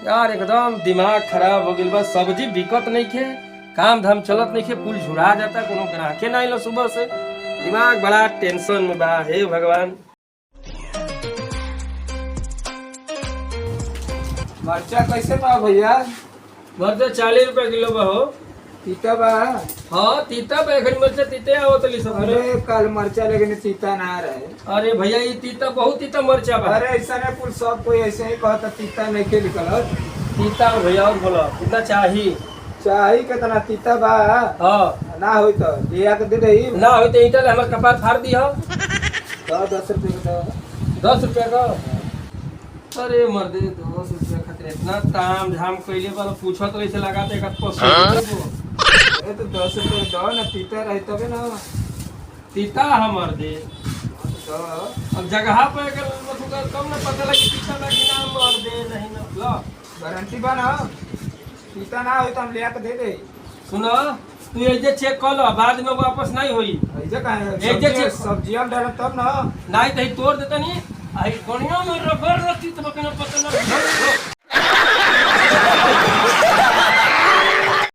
यार एकदम दिमाग खराब हो गइल बा। सब्जी बिकत नहीं खे, काम धाम चलत नहीं खे, कुल झुरा जाता, कोनो ग्राहके ना आइलो सुबह से। दिमाग बड़ा टेंशन में बा। हे भगवान। मरचा कैसे बा भैया? मर्चा 40 रुपए किलो बा हो। तीता बा? हाँ तीता बा, एखन मर्चा तीते आवत ली सब। अरे कल मरचा लेकिन तीता ना रहे। अरे भैया ये तीता बहुत तीता मर्चा बा। अरे ऐसा नहीं, कुल सब कोई ऐसे ही कहता तीता नहीं के निकलत। तीता हो भैया, और बोलो कितना चाहिए? चाही कितना तीता बा? हाँ ना होई तो लिया के दे रही ना हो तो ईटा हमर कपार फाड़ दी हो। 10 रुपये का। 10 रुपया का? अरे मर्दे 10 रुपया खातिर इतना ताम झाम कैले बार पूछत रही से लगाते एक अरे तो 10 रुपये दो ना, तीता रही तबे ना। तीता हमर दे। तो अब जगह पे कम ना पता लगी तीता लगी ना मर दे नहीं ना लो। गारंटी बा ना? तीता ना होई तो हम लिया के दे दे। सुनो तू ये जे चेक कर लो, बाद में वापस नहीं होई। ऐसे काहे? एक जे चेक सब्जियां डालत तब ना। नहीं तो ही तोड़ देता नहीं। आई कोनिया में रबर रखी तो बकना पता ना।